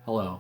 Hello.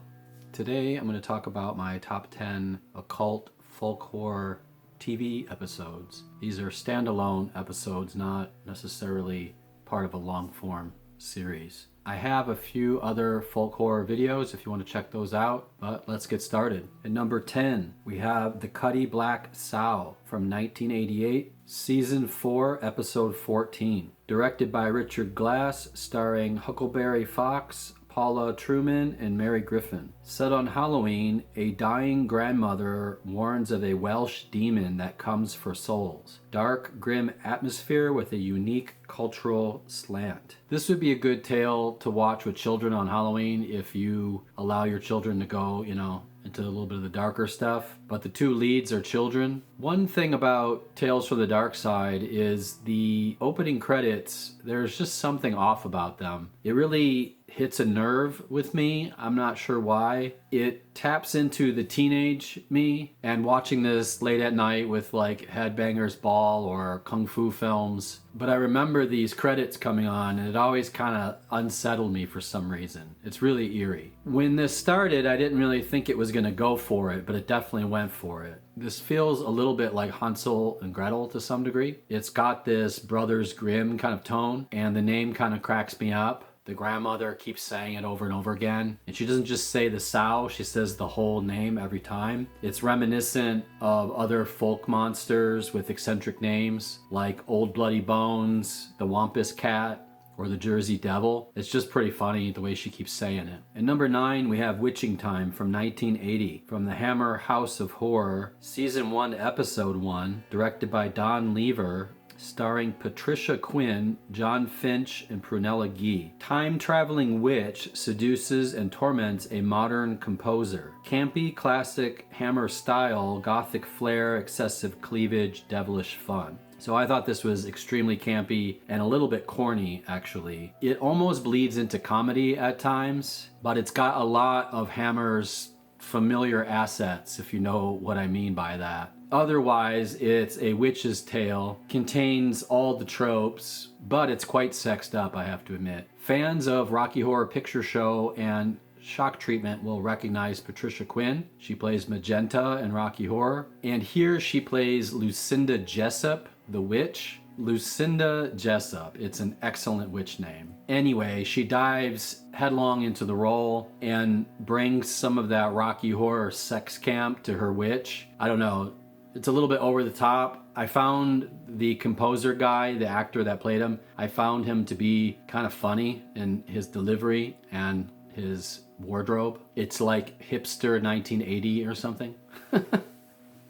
Today I'm going to talk about my top 10 occult folklore TV episodes. These are standalone episodes, not necessarily part of a long-form series. I have a few other folklore videos if you want to check those out, but let's get started. At number 10, we have The Cutty Black Sow from 1988, Season 4, Episode 14. Directed by Richard Glass, starring Huckleberry Fox, Paula Truman, and Mary Griffin. Set on Halloween, a dying grandmother warns of a Welsh demon that comes for souls. Dark, grim atmosphere with a unique cultural slant. This would be a good tale to watch with children on Halloween if you allow your children to go, into a little bit of the darker stuff, but the two leads are children. One thing about Tales from the Darkside is the opening credits, there's just something off about them. It really hits a nerve with me. I'm not sure why. It taps into the teenage me, and watching this late at night with like Headbangers Ball or Kung Fu films. But I remember these credits coming on and it always kind of unsettled me for some reason. It's really eerie. When this started, I didn't really think it was going to go for it, but it definitely went for it. This feels a little bit like Hansel and Gretel to some degree. It's got this Brothers Grimm kind of tone, and the name kind of cracks me up. The grandmother keeps saying it over and over again. And she doesn't just say the sow, she says the whole name every time. It's reminiscent of other folk monsters with eccentric names, like Old Bloody Bones, the Wampus Cat, or the Jersey Devil. It's just pretty funny the way she keeps saying it. At number 9, we have Witching Time from 1980, from the Hammer House of Horror, Season 1, Episode 1, directed by Don Lever, starring Patricia Quinn, John Finch, and Prunella Gee. Time-traveling witch seduces and torments a modern composer. Campy, classic Hammer style, gothic flair, excessive cleavage, devilish fun. So I thought this was extremely campy and a little bit corny, actually. It almost bleeds into comedy at times, but it's got a lot of Hammer's familiar assets, if you know what I mean by that. Otherwise, it's a witch's tale, contains all the tropes, but it's quite sexed up, I have to admit. Fans of Rocky Horror Picture Show and Shock Treatment will recognize Patricia Quinn. She plays Magenta in Rocky Horror, and here she plays Lucinda Jessup, the witch. Lucinda Jessup. It's an excellent witch name. Anyway, she dives headlong into the role and brings some of that Rocky Horror sex camp to her witch. I don't know. It's a little bit over the top. I found the composer guy, the actor that played him, I found him to be kind of funny in his delivery and his wardrobe. It's like hipster 1980 or something.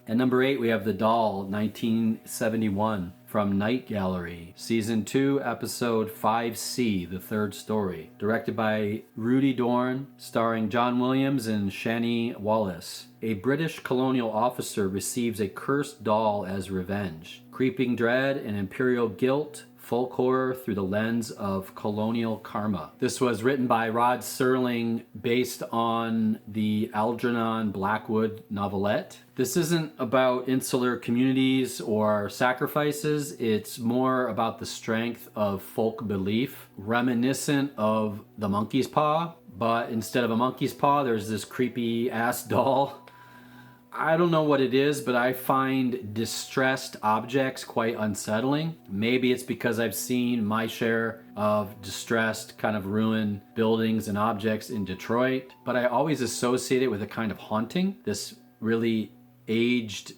At number 8, we have The Doll, 1971, from Night Gallery, Season 2, Episode 5C, The Third Story. Directed by Rudy Dorn, starring John Williams and Shani Wallace. A British colonial officer receives a cursed doll as revenge. Creeping dread and imperial guilt, folk horror through the lens of colonial karma. This was written by Rod Serling based on the Algernon Blackwood novelette. This isn't about insular communities or sacrifices. It's more about the strength of folk belief, reminiscent of the monkey's paw, but instead of a monkey's paw, there's this creepy ass doll. I don't know what it is, but I find distressed objects quite unsettling. Maybe it's because I've seen my share of distressed, kind of ruined buildings and objects in Detroit, but I always associate it with a kind of haunting, this really aged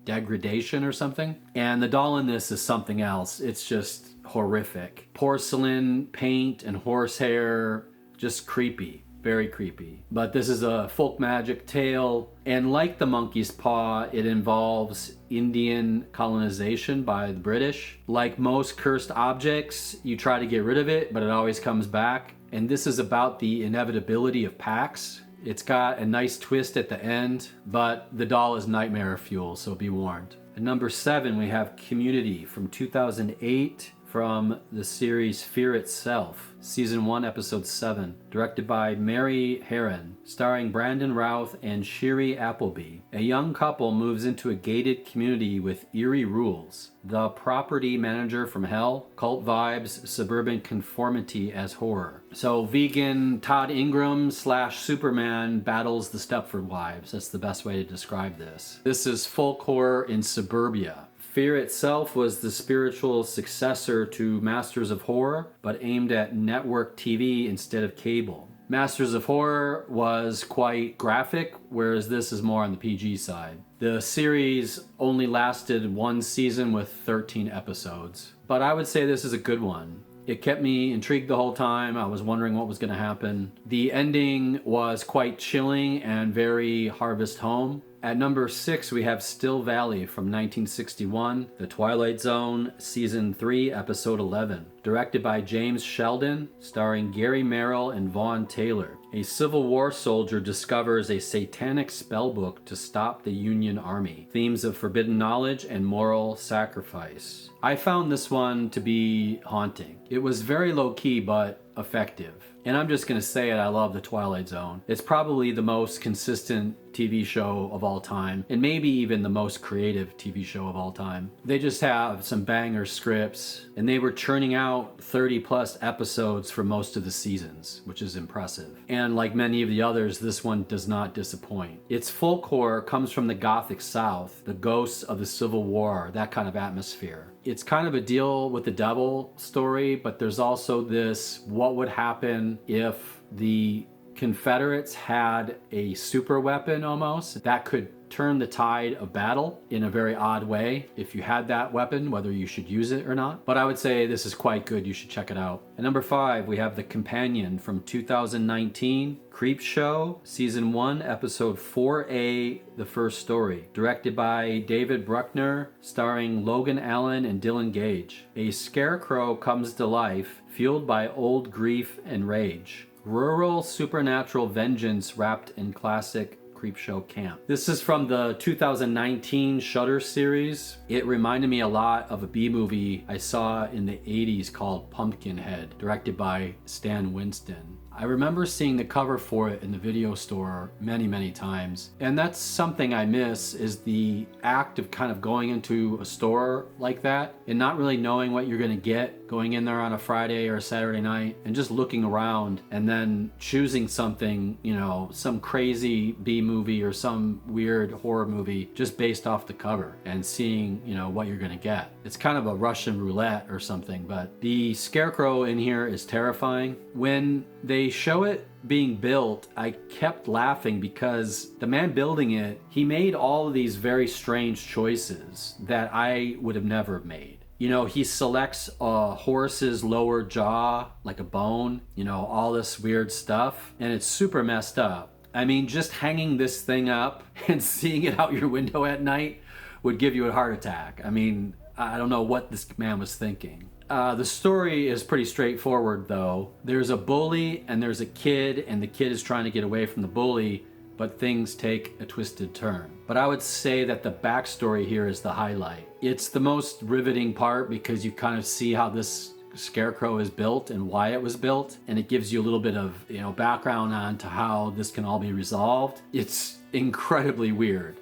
degradation or something. And the doll in this is something else. It's just horrific. Porcelain, paint, and horsehair, just creepy. Very creepy. But this is a folk magic tale, and like the monkey's paw, it involves Indian colonization by the British. Like most cursed objects, you try to get rid of it, but it always comes back. And this is about the inevitability of pacts. It's got a nice twist at the end, but the doll is nightmare fuel, so be warned. At number 7, we have Community from 2008 from the series Fear Itself, Season 1, Episode 7, directed by Mary Herron, starring Brandon Routh and Shiri Appleby. A young couple moves into a gated community with eerie rules. The property manager from hell, cult vibes, suburban conformity as horror. So vegan Todd Ingram / Superman battles the Stepford Wives. That's the best way to describe this. This is folk horror in suburbia. Fear Itself was the spiritual successor to Masters of Horror, but aimed at network TV instead of cable. Masters of Horror was quite graphic, whereas this is more on the PG side. The series only lasted one season with 13 episodes, but I would say this is a good one. It kept me intrigued the whole time. I was wondering what was going to happen. The ending was quite chilling and very Harvest Home. At number 6, we have Still Valley from 1961, The Twilight Zone, Season 3, Episode 11. Directed by James Sheldon, starring Gary Merrill and Vaughn Taylor. A Civil War soldier discovers a satanic spellbook to stop the Union Army. Themes of forbidden knowledge and moral sacrifice. I found this one to be haunting. It was very low-key, but effective. And I'm just going to say it, I love The Twilight Zone. It's probably the most consistent TV show of all time, and maybe even the most creative TV show of all time. They just have some banger scripts, and they were churning out 30 plus episodes for most of the seasons, which is impressive. And like many of the others, this one does not disappoint. Its folk horror comes from the Gothic South, the ghosts of the Civil War, that kind of atmosphere. It's kind of a deal with the devil story, but there's also this, what would happen if the Confederates had a super weapon almost that could turn the tide of battle in a very odd way if you had that weapon, whether you should use it or not. But I would say this is quite good. You should check it out. At number 5, we have The Companion from 2019, Creepshow, Season 1, Episode 4A, The First Story. Directed by David Bruckner, starring Logan Allen and Dylan Gage. A scarecrow comes to life, fueled by old grief and rage. Rural supernatural vengeance wrapped in classic Creepshow camp. This is from the 2019 Shudder series. It reminded me a lot of a B-movie I saw in the 80s called Pumpkinhead, directed by Stan Winston. I remember seeing the cover for it in the video store many times, and that's something I miss, is the act of kind of going into a store like that and not really knowing what you're going to get, going in there on a Friday or a Saturday night and just looking around and then choosing something, you know, some crazy B movie or some weird horror movie just based off the cover and seeing, you know, what you're going to get. It's kind of a Russian roulette or something, but the scarecrow in here is terrifying. When they show it being built, I kept laughing because the man building it, he made all of these very strange choices that I would have never made. You know, he selects a horse's lower jaw, like a bone, you know, all this weird stuff, and it's super messed up. I mean, just hanging this thing up and seeing it out your window at night would give you a heart attack. I mean, I don't know what this man was thinking. The story is pretty straightforward, though. There's a bully and there's a kid, and the kid is trying to get away from the bully, but things take a twisted turn. But I would say that the backstory here is the highlight. It's the most riveting part because you kind of see how this scarecrow is built and why it was built, and it gives you a little bit of, you know, background on to how this can all be resolved. It's incredibly weird.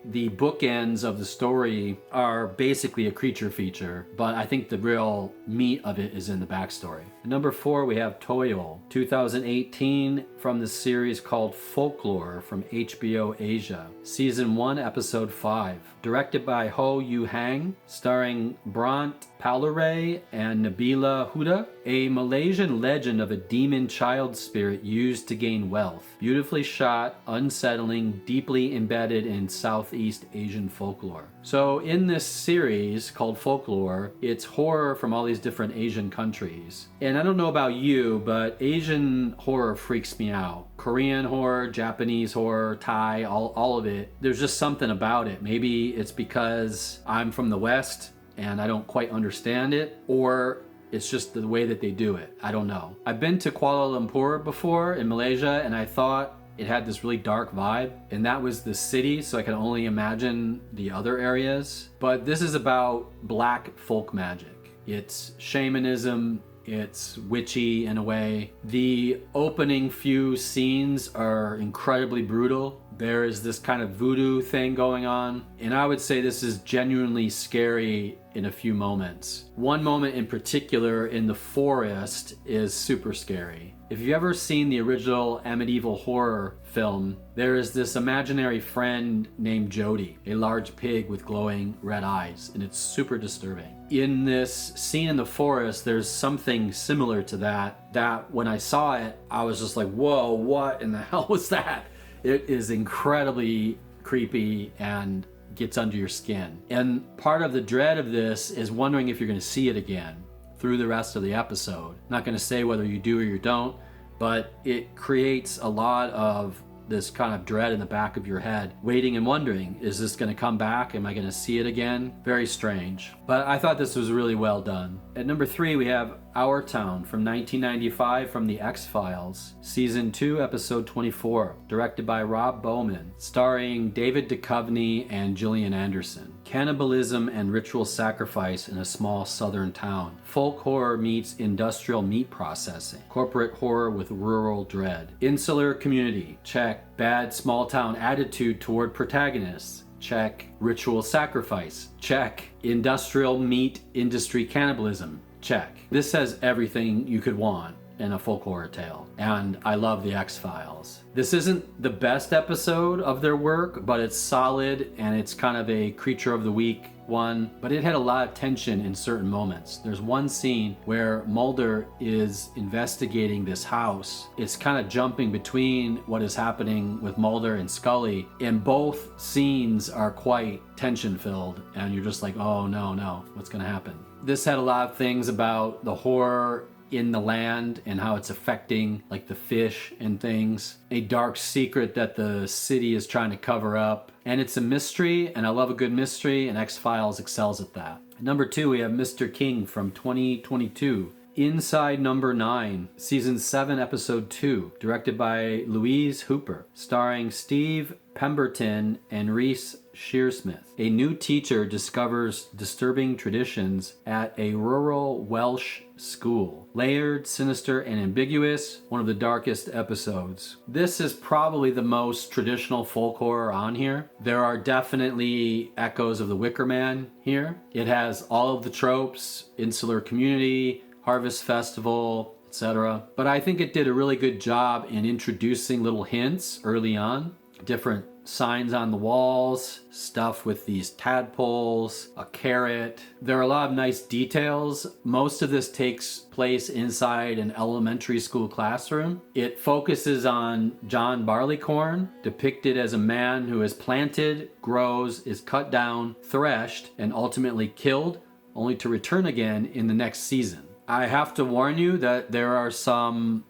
The bookends of the story are basically a creature feature, but I think the real meat of it is in the backstory. At number 4, we have Toyol, 2018, from the series called Folklore from HBO Asia, Season 1, Episode 5. Directed by Ho Yu Hang, starring Brant Palure and Nabila Huda. A Malaysian legend of a demon child spirit used to gain wealth. Beautifully shot, unsettling, deeply embedded in Southeast Asian folklore. So in this series called Folklore, it's horror from all these different Asian countries. And I don't know about you, but Asian horror freaks me out. Korean horror, Japanese horror, Thai, all of it. There's just something about it. Maybe it's because I'm from the West and I don't quite understand it, or it's just the way that they do it. I don't know. I've been to Kuala Lumpur before in Malaysia, and I thought it had this really dark vibe, and that was the city, so I can only imagine the other areas. But this is about black folk magic. It's shamanism, it's witchy in a way. The opening few scenes are incredibly brutal. There is this kind of voodoo thing going on, and I would say this is genuinely scary in a few moments. One moment in particular in the forest is super scary. If you've ever seen the original Amityville horror film, there is this imaginary friend named Jody, a large pig with glowing red eyes, and it's super disturbing. In this scene in the forest, there's something similar to that when I saw it, I was just like, whoa, what in the hell was that? It is incredibly creepy and gets under your skin. And part of the dread of this is wondering if you're going to see it again through the rest of the episode. I'm not going to say whether you do or you don't, but it creates a lot of this kind of dread in the back of your head, waiting and wondering, is this going to come back? Am I going to see it again? Very strange. But I thought this was really well done. At number 3, we have Our Town from 1995 from The X-Files, Season 2, Episode 24, directed by Rob Bowman, starring David Duchovny and Gillian Anderson. Cannibalism and ritual sacrifice in a small southern town. Folk horror meets industrial meat processing. Corporate horror with rural dread. Insular community, check. Bad small town attitude toward protagonists, check. Ritual sacrifice, check. Industrial meat industry cannibalism, check. This has everything you could want in a folk horror tale, and I love The X-Files. This isn't the best episode of their work, but it's solid, and it's kind of a creature of the week one, but it had a lot of tension in certain moments. There's one scene where Mulder is investigating this house. It's kind of jumping between what is happening with Mulder and Scully, and both scenes are quite tension-filled, and you're just like, oh no, what's gonna happen? This had a lot of things about the horror in the land and how it's affecting like the fish and things. A dark secret that the city is trying to cover up. And it's a mystery, and I love a good mystery, and X-Files excels at that. Number 2, we have Mr. King from 2022. Inside Number 9, Season 7, Episode 2, directed by Louise Hooper, starring Steve Pemberton and Reese Shearsmith. A new teacher discovers disturbing traditions at a rural Welsh school. Layered, sinister, and ambiguous, one of the darkest episodes. This is probably the most traditional folk horror on here. There are definitely echoes of The Wicker Man here. It has all of the tropes, insular community, harvest festival, etc. But I think it did a really good job in introducing little hints early on. Different signs on the walls, stuff with these tadpoles, a carrot. There are a lot of nice details. Most of this takes place inside an elementary school classroom. It focuses on John Barleycorn, depicted as a man who is planted, grows, is cut down, threshed, and ultimately killed, only to return again in the next season. I have to warn you that there are some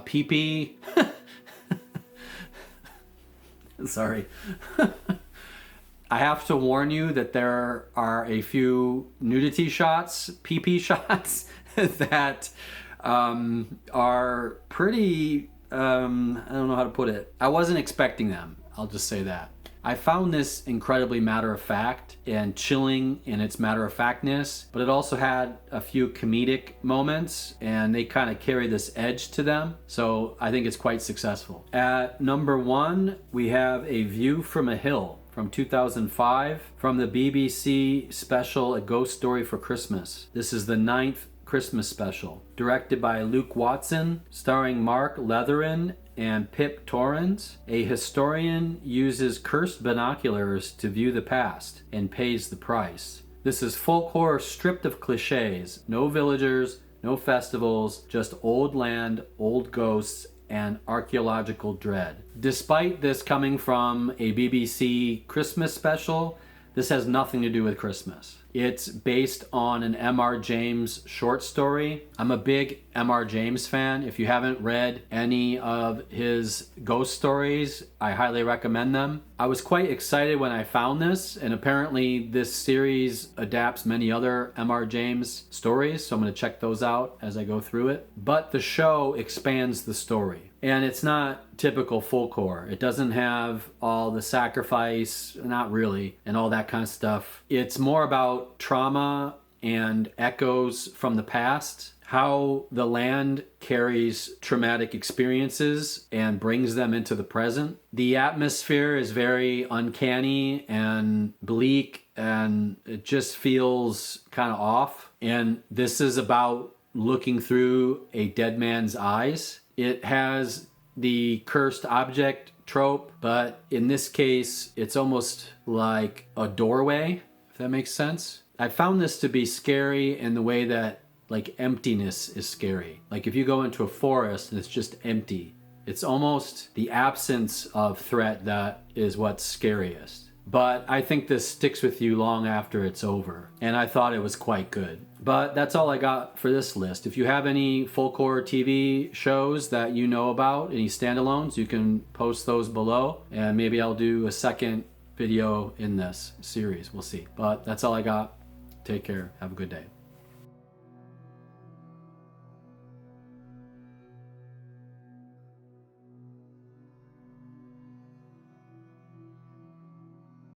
pee-pee sorry. I have to warn you that there are a few nudity shots, pee-pee shots, that are pretty, I don't know how to put it. I wasn't expecting them. I'll just say that. I found this incredibly matter-of-fact and chilling in its matter-of-factness, but it also had a few comedic moments, and they kind of carry this edge to them, so I think it's quite successful. At number 1, we have A View from a Hill from 2005 from the BBC special A Ghost Story for Christmas. This is the 9th Christmas special, directed by Luke Watson, starring Mark Leatherin and Pip Torrens. A historian uses cursed binoculars to view the past and pays the price. This is folk horror stripped of cliches. No villagers, no festivals, just old land, old ghosts, and archaeological dread. Despite this coming from a BBC Christmas special, this has nothing to do with Christmas. It's based on an M.R. James short story. I'm a big M.R. James fan. If you haven't read any of his ghost stories, I highly recommend them. I was quite excited when I found this, and apparently this series adapts many other M.R. James stories, so I'm going to check those out as I go through it. But the show expands the story. And it's not typical folk horror. It doesn't have all the sacrifice, not really, and all that kind of stuff. It's more about trauma and echoes from the past, how the land carries traumatic experiences and brings them into the present. The atmosphere is very uncanny and bleak, and it just feels kind of off. And this is about looking through a dead man's eyes. It has the cursed object trope, but in this case, it's almost like a doorway, if that makes sense. I found this to be scary in the way that like emptiness is scary. Like if you go into a forest and it's just empty, it's almost the absence of threat that is what's scariest. But I think this sticks with you long after it's over, and I thought it was quite good. But that's all I got for this list. If you have any Folklore TV shows that you know about, any standalones, you can post those below, and maybe I'll do a second video in this series. We'll see. But that's all I got. Take care. Have a good day.